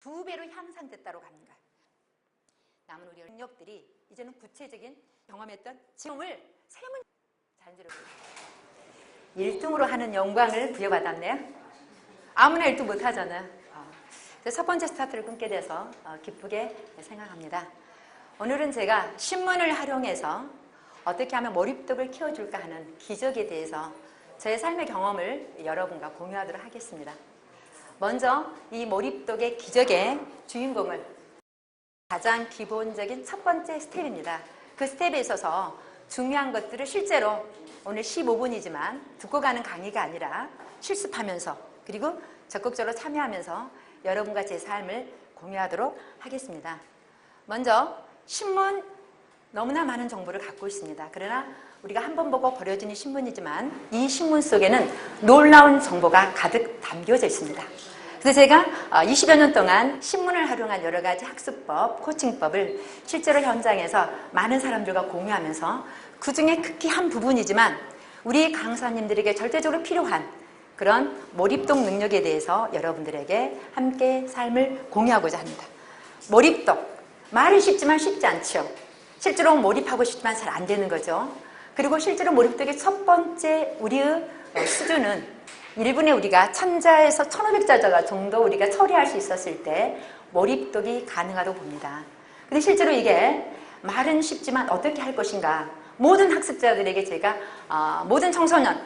2배로 향상됐다고 합니다. 남은 우리 능력들이 이제는 구체적인 경험했던 지금을 세문 자연스럽게 1등으로 하는 영광을 부여받았네요. 아무나 1등 못하잖아요. 첫 번째 스타트를 끊게 돼서 기쁘게 생각합니다. 오늘은 제가 신문을 활용해서 어떻게 하면 몰입도를 키워줄까 하는 기적에 대해서 저의 삶의 경험을 여러분과 공유하도록 하겠습니다. 먼저 이 몰입도의 기적의 주인공을 가장 기본적인 첫 번째 스텝입니다. 그 스텝에 있어서 중요한 것들을 실제로 오늘 15분이지만 듣고 가는 강의가 아니라 실습하면서 그리고 적극적으로 참여하면서 여러분과 제 삶을 공유하도록 하겠습니다. 먼저 신문 너무나 많은 정보를 갖고 있습니다. 그러나 우리가 한 번 보고 버려지는 신문이지만 이 신문 속에는 놀라운 정보가 가득 담겨져 있습니다. 그래서 제가 20여 년 동안 신문을 활용한 여러 가지 학습법, 코칭법을 실제로 현장에서 많은 사람들과 공유하면서 그 중에 극히 한 부분이지만 우리 강사님들에게 절대적으로 필요한 그런 몰입도 능력에 대해서 여러분들에게 함께 삶을 공유하고자 합니다. 몰입도, 말은 쉽지만 쉽지 않죠. 실제로 몰입하고 싶지만 잘 안 되는 거죠. 그리고 실제로 몰입도의 첫 번째 우리의 수준은 1분에 우리가 1000자에서 1500자 정도 우리가 처리할 수 있었을 때 몰입도가 가능하다고 봅니다. 근데 실제로 이게 말은 쉽지만 어떻게 할 것인가 모든 학습자들에게 제가 모든 청소년,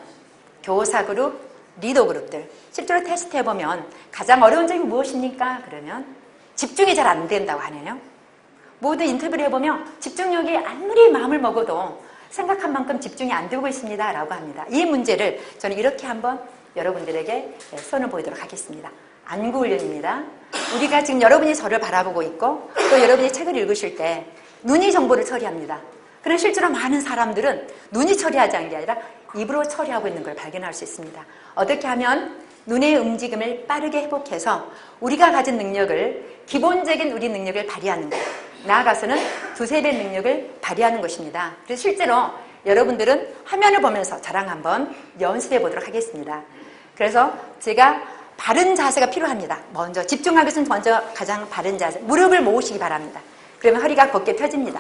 교사 그룹, 리더 그룹들 실제로 테스트해보면 가장 어려운 점이 무엇입니까? 그러면 집중이 잘 안 된다고 하네요. 모두 인터뷰를 해보면 집중력이 아무리 마음을 먹어도 생각한 만큼 집중이 안 되고 있습니다 라고 합니다. 이 문제를 저는 이렇게 한번 여러분들에게 손을 보이도록 하겠습니다. 안구훈련입니다. 우리가 지금 여러분이 저를 바라보고 있고 또 여러분이 책을 읽으실 때 눈이 정보를 처리합니다. 그런데 실제로 많은 사람들은 눈이 처리하지 않는 게 아니라 입으로 처리하고 있는 걸 발견할 수 있습니다. 어떻게 하면 눈의 움직임을 빠르게 회복해서 우리가 가진 능력을 기본적인 우리 능력을 발휘하는 것 나아가서는 2~3배 능력을 발휘하는 것입니다. 그래서 실제로 여러분들은 화면을 보면서 저랑 한번 연습해 보도록 하겠습니다. 그래서 제가 바른 자세가 필요합니다. 먼저 집중하기 위해서는 먼저 가장 바른 자세 무릎을 모으시기 바랍니다. 그러면 허리가 곧게 펴집니다.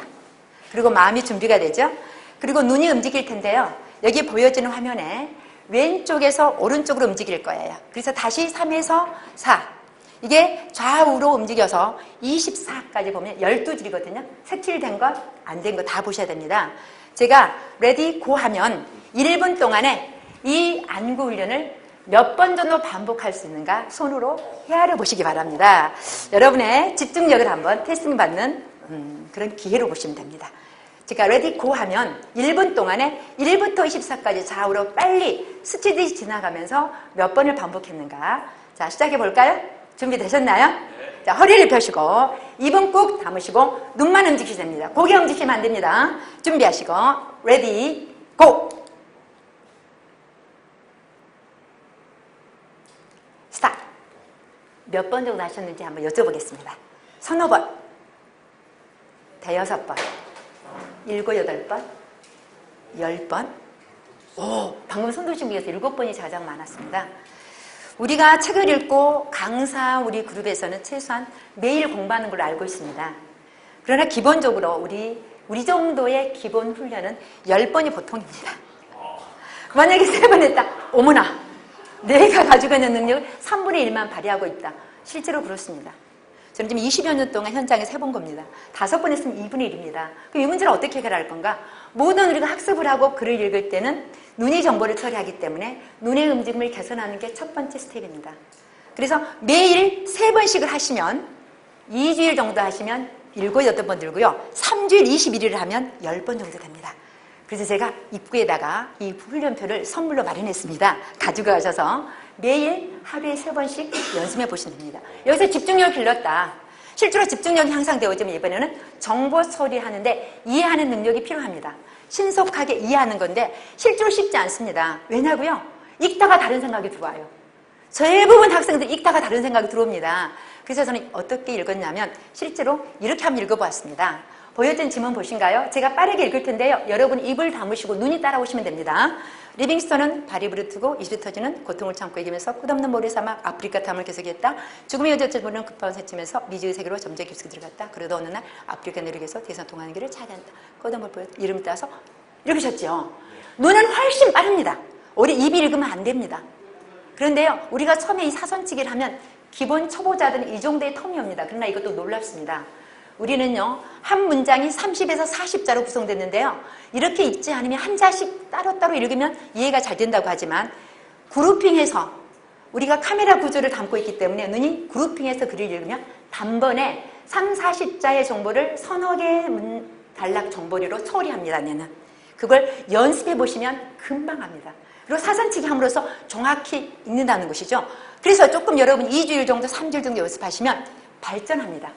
그리고 마음이 준비가 되죠. 그리고 눈이 움직일 텐데요. 여기 보여지는 화면에 왼쪽에서 오른쪽으로 움직일 거예요. 그래서 다시 3에서 4 이게 좌우로 움직여서 24까지 보면 12줄이거든요. 색칠된 것, 안 된 것 다 보셔야 됩니다. 제가 레디 고 하면 1분 동안에 이 안구 훈련을 몇 번 정도 반복할 수 있는가 손으로 헤아려 보시기 바랍니다. 여러분의 집중력을 한번 테스팅 받는 그런 기회로 보시면 됩니다. 제가 레디 고 하면 1분 동안에 1부터 24까지 좌우로 빨리 스치듯이 지나가면서 몇 번을 반복했는가. 자, 시작해 볼까요? 준비되셨나요? 네. 자, 허리를 펴시고 입은 꾹 다무시고 눈만 움직이시면 됩니다. 고개 움직이시면 안 됩니다. 준비하시고 레디 고! 스탑! 몇 번 정도 하셨는지 한번 여쭤보겠습니다. 1~2번 5~6번 7~8번 10번 오, 방금 손 드신 중에서 7번이 가장 많았습니다. 우리가 책을 읽고 강사 우리 그룹에서는 최소한 매일 공부하는 걸로 알고 있습니다. 그러나 기본적으로 우리 정도의 기본 훈련은 10번이 보통입니다. 만약에 3번 했다. 어머나, 내가 가지고 있는 능력을 3분의 1만 발휘하고 있다. 실제로 그렇습니다. 저는 지금 20여 년 동안 현장에서 해본 겁니다. 5번 했으면 2분의 1입니다. 그럼 이 문제를 어떻게 해결할 건가? 모든 우리가 학습을 하고 글을 읽을 때는 눈이 정보를 처리하기 때문에 눈의 움직임을 개선하는 게 첫 번째 스텝입니다. 그래서 매일 3번씩을 하시면 2주일 정도 하시면 7~8번 들고요. 3주일 21일을 하면 10번 정도 됩니다. 그래서 제가 입구에다가 이 훈련표를 선물로 마련했습니다. 가지고 가셔서 매일 하루에 3번씩 연습해 보시면 됩니다. 여기서 집중력을 길렀다. 실제로 집중력이 향상되어지면 이번에는 정보 처리하는데 이해하는 능력이 필요합니다. 신속하게 이해하는 건데 실제로 쉽지 않습니다. 왜냐고요? 읽다가 다른 생각이 들어와요. 대부분 학생들 읽다가 다른 생각이 들어옵니다. 그래서 저는 어떻게 읽었냐면 실제로 이렇게 한번 읽어보았습니다. 보여준 지문 보신가요? 제가 빠르게 읽을 텐데요. 여러분 입을 다무시고 눈이 따라오시면 됩니다. 리빙스턴은 바리브를 트고 이슬이 터지는 고통을 참고 이기면서 끝없는 모래사막 아프리카 탐을 계속했다. 죽음의 여자들보는 급한 새치면서 미지의 세계로 점점 깊숙이 들어갔다. 그러다 어느 날 아프리카 내륙에서 대선 통하는 길을 찾아낸다. 끝없는 보여 이름 따서 읽으셨죠? 눈은 훨씬 빠릅니다. 우리 입이 읽으면 안 됩니다. 그런데요, 우리가 처음에 이 사선치기를 하면 기본 초보자들은 이 정도의 텀이 옵니다. 그러나 이것도 놀랍습니다. 우리는요, 한 문장이 30에서 40자로 구성됐는데요. 이렇게 읽지 않으면 한 자씩 따로따로 읽으면 이해가 잘 된다고 하지만 그룹핑해서 우리가 카메라 구조를 담고 있기 때문에 눈이 그룹핑해서 글을 읽으면 단번에 3, 40자의 정보를 서너 개의 단락 정보리로 처리합니다. 얘는. 그걸 연습해 보시면 금방 합니다. 그리고 사선치기 함으로써 정확히 읽는다는 것이죠. 그래서 조금 여러분 2주일 정도, 3주일 정도 연습하시면 발전합니다.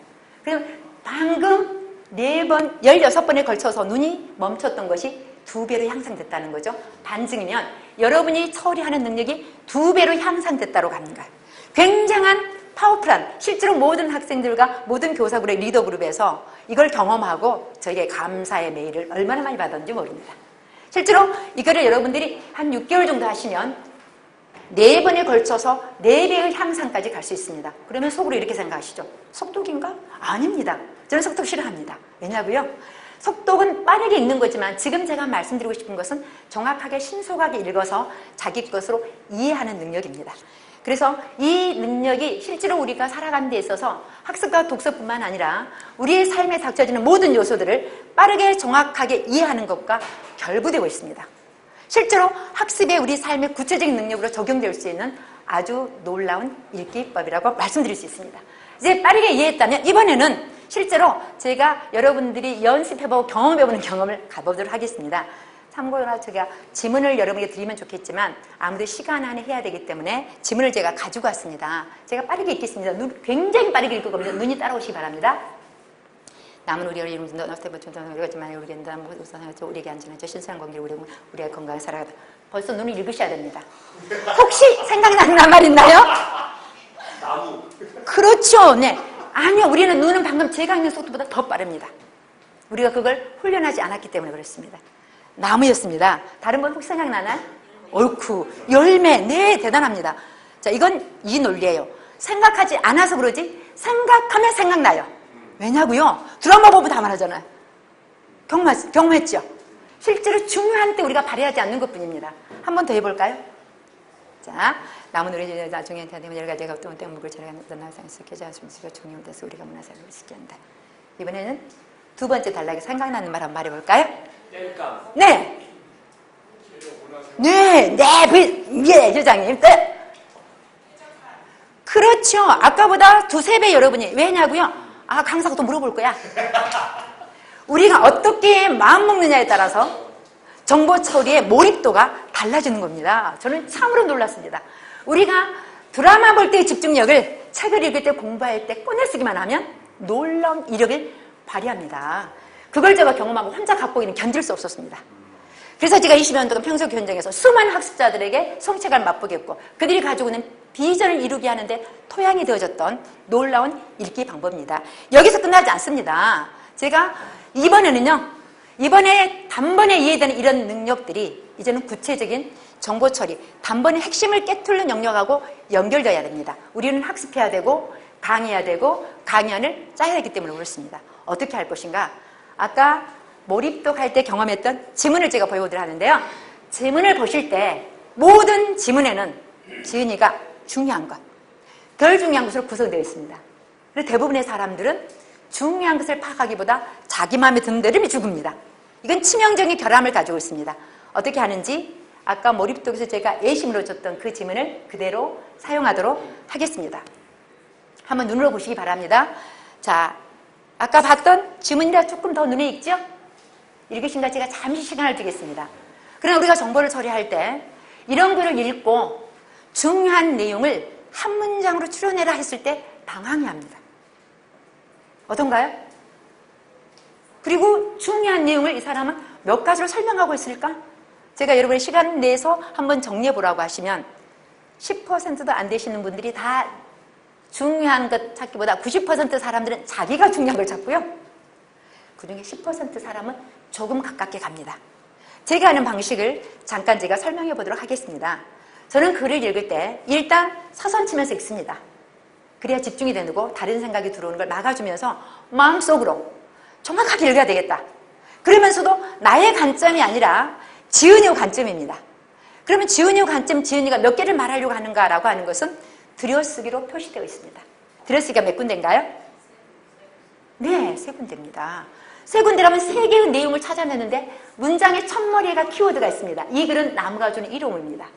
그리고 방금 4번, 16번에 걸쳐서 눈이 멈췄던 것이 2배로 향상됐다는 거죠. 반증이면 여러분이 처리하는 능력이 2배로 향상됐다고 합니다. 굉장한 파워풀한, 실제로 모든 학생들과 모든 교사그룹의 리더그룹에서 이걸 경험하고 저에게 감사의 메일을 얼마나 많이 받았는지 모릅니다. 실제로 이거를 여러분들이 한 6개월 정도 하시면 4번에 걸쳐서 4배의 향상까지 갈 수 있습니다. 그러면 속으로 이렇게 생각하시죠. 속독인가? 아닙니다. 저는 속독 싫어합니다. 왜냐고요? 속독은 빠르게 읽는 거지만 지금 제가 말씀드리고 싶은 것은 정확하게 신속하게 읽어서 자기 것으로 이해하는 능력입니다. 그래서 이 능력이 실제로 우리가 살아가는 데 있어서 학습과 독서뿐만 아니라 우리의 삶에 닥쳐지는 모든 요소들을 빠르게 정확하게 이해하는 것과 결부되고 있습니다. 실제로 학습에 우리 삶의 구체적인 능력으로 적용될 수 있는 아주 놀라운 읽기법이라고 말씀드릴 수 있습니다. 이제 빠르게 이해했다면 이번에는 실제로 제가 여러분들이 연습해보고 경험해보는 경험을 가보도록 하겠습니다. 참고로 제가 지문을 여러분에게 드리면 좋겠지만 아무도 시간 안에 해야 되기 때문에 지문을 제가 가지고 왔습니다. 제가 빠르게 읽겠습니다. 굉장히 빠르게 읽을 겁니다. 눈이 따라오시기 바랍니다. 남은 우리의 이름을 너스테버튼지만 우리에게 안전하죠. 신선한 공기를 우리가 건강하게 살아가다. 벌써 눈을 읽으셔야 됩니다. 혹시 생각나는 말 있나요? 나무. 그렇죠. 네. 아니요. 우리는 눈은 방금 제가 읽는 속도보다 더 빠릅니다. 우리가 그걸 훈련하지 않았기 때문에 그렇습니다. 나무였습니다. 다른 분 혹시 생각나나요? 옳고 열매. 네, 대단합니다. 자, 이건 이 논리예요. 생각하지 않아서 그러지 생각하면 생각나요. 왜냐고요? 드라마 보면 다 말하잖아요. 경험했죠? 실제로 중요한 때 우리가 발휘하지 않는 것뿐입니다. 한 번 더 해볼까요? 자, 남은 우리 나중에 되면 여러 가지가 어떤 물을 절약하는 나상에서 계좌수면서 중요한 데서 우리가 문화생활을 지킨다. 이번에는 두 번째 단락에 생각나는 말 한번 말해볼까요? 뗄감. 네. 네, 예, 회장님. 네. 그렇죠. 아까보다 2, 3배 여러분이. 왜냐고요? 아, 강사가 또 물어볼 거야. 우리가 어떻게 마음먹느냐에 따라서 정보 처리의 몰입도가 달라지는 겁니다. 저는 참으로 놀랐습니다. 우리가 드라마 볼 때의 집중력을 책을 읽을 때 공부할 때 꺼내쓰기만 하면 놀라운 이력을 발휘합니다. 그걸 제가 경험하고 혼자 갖고 있는 견딜 수 없었습니다. 그래서 제가 20년 동안 평소 현장에서 수많은 학습자들에게 성취감을 맛보게 했고 그들이 가지고 있는 비전을 이루게 하는데 토양이 되어졌던 놀라운 읽기 방법입니다. 여기서 끝나지 않습니다. 제가 이번에 단번에 이해되는 이런 능력들이 이제는 구체적인 정보 처리, 단번에 핵심을 깨뚫는 영역하고 연결되어야 됩니다. 우리는 학습해야 되고 강의해야 되고 강연을 짜야 되기 때문에 그렇습니다. 어떻게 할 것인가? 아까 몰입독 할 때 경험했던 지문을 제가 보여드려 하는데요. 지문을 보실 때 모든 지문에는 지은이가 중요한 것, 덜 중요한 것으로 구성되어 있습니다. 그래서 대부분의 사람들은 중요한 것을 파악하기보다 자기 마음에 드는 대로 죽습니다. 이건 치명적인 결함을 가지고 있습니다. 어떻게 하는지 아까 몰입독에서 제가 예심으로 줬던 그 지문을 그대로 사용하도록 하겠습니다. 한번 눈으로 보시기 바랍니다. 자, 아까 봤던 지문이라 조금 더 눈에 익죠? 읽으신가 제가 잠시 시간을 드리겠습니다. 그러나 우리가 정보를 처리할 때 이런 글을 읽고 중요한 내용을 한 문장으로 추려내라 했을 때 당황해합니다. 어떤가요? 그리고 중요한 내용을 이 사람은 몇 가지로 설명하고 있을까? 제가 여러분의 시간 내에서 한번 정리해 보라고 하시면 10%도 안 되시는 분들이 다 중요한 것 찾기보다 90% 사람들은 자기가 중요한 걸 찾고요. 그중에 10% 사람은 조금 가깝게 갑니다. 제가 하는 방식을 잠깐 제가 설명해 보도록 하겠습니다. 저는 글을 읽을 때 일단 사선 치면서 읽습니다. 그래야 집중이 되고 다른 생각이 들어오는 걸 막아주면서 마음속으로 정확하게 읽어야 되겠다. 그러면서도 나의 관점이 아니라 지은이의 관점입니다. 그러면 지은이의 관점, 지은이가 몇 개를 말하려고 하는가라고 하는 것은 들여쓰기로 표시되어 있습니다. 들여쓰기가 몇 군데인가요? 네, 3군데입니다. 3군데라면 3개의 내용을 찾아내는데 문장의 첫머리에가 키워드가 있습니다. 이 글은 나무가 주는 이로움입니다.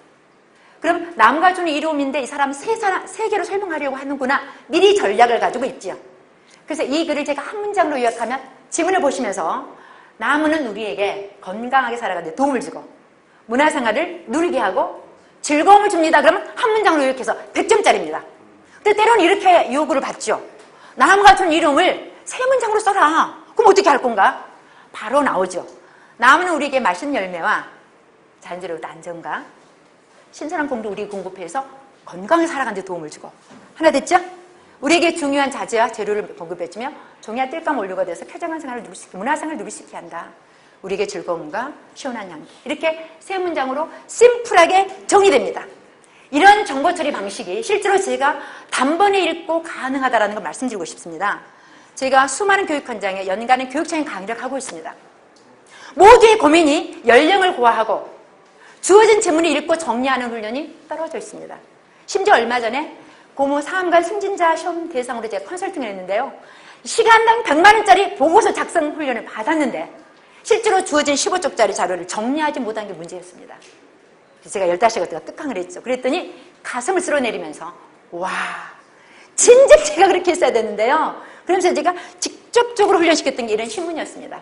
그럼 나무가 주는 이로움인데 이 사람은 3개로 설명하려고 하는구나. 미리 전략을 가지고 있지요. 그래서 이 글을 제가 한 문장으로 요약하면 지문을 보시면서 나무는 우리에게 건강하게 살아가는 데 도움을 주고 문화생활을 누리게 하고 즐거움을 줍니다. 그러면 한 문장으로 요약해서 100점짜리입니다. 근데 때로는 이렇게 요구를 받죠. 나무가 주는 이로움을 3문장으로 써라. 그럼 어떻게 할 건가? 바로 나오죠. 나무는 우리에게 맛있는 열매와 자연스러운 안정과 신선한 공도 우리 공급해서 건강하게 살아가는 데 도움을 주고 하나 됐죠? 우리에게 중요한 자재와 재료를 공급해주며 종이와 띨감 원료가 돼서 쾌적한 생활을 누리시게 문화생활을 누리시게 한다. 우리에게 즐거움과 시원한 향기 이렇게 3문장으로 심플하게 정리됩니다. 이런 정보 처리 방식이 실제로 제가 단번에 읽고 가능하다는 걸 말씀드리고 싶습니다. 제가 수많은 교육 현장에 연간의 교육청의 강의를 하고 있습니다. 모두의 고민이 연령을 고하하고 주어진 지문을 읽고 정리하는 훈련이 떨어져 있습니다. 심지어 얼마 전에 고모 사암관 승진자 시험 대상으로 제가 컨설팅을 했는데요. 시간당 100만 원짜리 보고서 작성 훈련을 받았는데 실제로 주어진 15쪽짜리 자료를 정리하지 못한 게 문제였습니다. 제가 15시간 동안 특강을 했죠. 그랬더니 가슴을 쓸어내리면서 와, 진작 제가 그렇게 했어야 되는데요. 그러면서 제가 직접적으로 훈련시켰던 게 이런 신문이었습니다.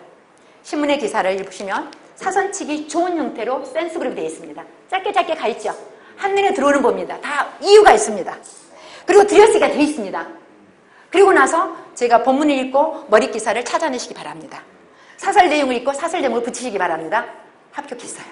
신문의 기사를 보시면 사선치기 좋은 형태로 센스 그룹이 되어 있습니다. 짧게 짧게 가 있죠. 한눈에 들어오는 겁니다. 다 이유가 있습니다. 그리고 들여쓰기가 되어 있습니다. 그리고 나서 제가 본문을 읽고 머릿 기사를 찾아내시기 바랍니다. 사설 내용을 읽고 사설 제목을 붙이시기 바랍니다. 합격했어요.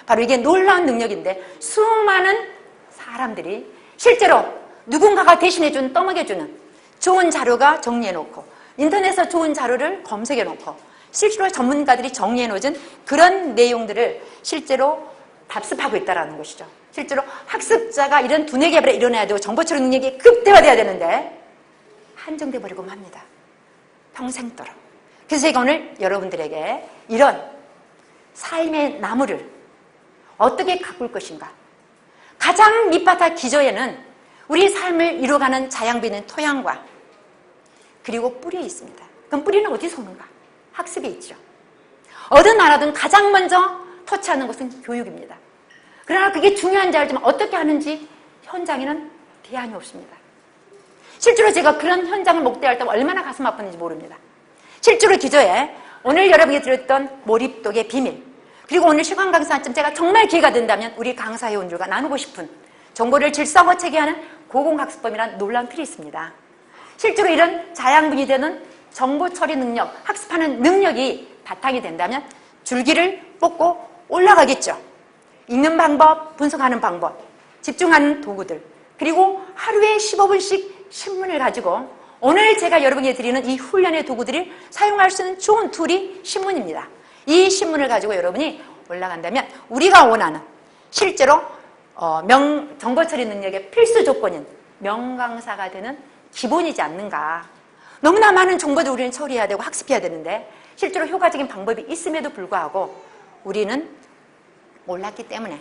바로 이게 놀라운 능력인데 수많은 사람들이 실제로 누군가가 대신해준 떠먹여주는 좋은 자료가 정리해놓고 인터넷에서 좋은 자료를 검색해놓고 실제로 전문가들이 정리해놓은 그런 내용들을 실제로 답습하고 있다는 것이죠. 실제로 학습자가 이런 두뇌 개발이 일어나야 되고 정보 처리 능력이 극대화돼야 되는데 한정돼 버리고 맙니다. 평생도록. 그래서 제가 오늘 여러분들에게 이런 삶의 나무를 어떻게 가꿀 것인가. 가장 밑바닥 기저에는 우리 삶을 이루어가는 자양비는 토양과 그리고 뿌리에 있습니다. 그럼 뿌리는 어디서 오는가? 학습에 있죠. 어느 나라든 가장 먼저 터치하는 것은 교육입니다. 그러나 그게 중요한지 알지만 어떻게 하는지 현장에는 대안이 없습니다. 실제로 제가 그런 현장을 목도할 때 얼마나 가슴 아팠는지 모릅니다. 실제로 기저에 오늘 여러분이 들었던 몰입독의 비밀 그리고 오늘 시간 강사쯤 제가 정말 기회가 된다면 우리 강사회원들과 나누고 싶은 정보를 질서하고 체계하는 고공학습법이라는 놀라운 틀이 있습니다. 실제로 이런 자양분이 되는 정보 처리 능력, 학습하는 능력이 바탕이 된다면 줄기를 뽑고 올라가겠죠. 읽는 방법, 분석하는 방법, 집중하는 도구들 그리고 하루에 15분씩 신문을 가지고 오늘 제가 여러분에게 드리는 이 훈련의 도구들을 사용할 수 있는 좋은 툴이 신문입니다. 이 신문을 가지고 여러분이 올라간다면 우리가 원하는 실제로 정보 처리 능력의 필수 조건인 명강사가 되는 기본이지 않는가. 너무나 많은 정보들 우리는 처리해야 되고 학습해야 되는데 실제로 효과적인 방법이 있음에도 불구하고 우리는 몰랐기 때문에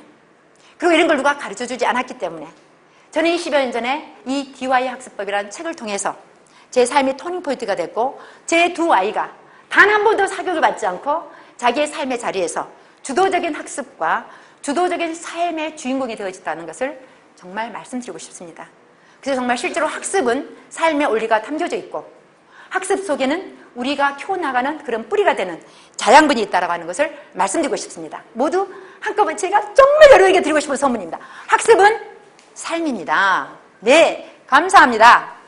그리고 이런 걸 누가 가르쳐주지 않았기 때문에 저는 20여 년 전에 이 DY 학습법이라는 책을 통해서 제 삶의 터닝포인트가 됐고 제 두 아이가 단 한 번도 사교육을 받지 않고 자기의 삶의 자리에서 주도적인 학습과 주도적인 삶의 주인공이 되어졌다는 것을 정말 말씀드리고 싶습니다. 그래서 정말 실제로 학습은 삶의 원리가 담겨져 있고 학습 속에는 우리가 키워나가는 그런 뿌리가 되는 자양분이 있다고 하는 것을 말씀드리고 싶습니다. 모두 한꺼번에 제가 정말 여러분에게 드리고 싶은 선물입니다. 학습은 삶입니다. 네, 감사합니다.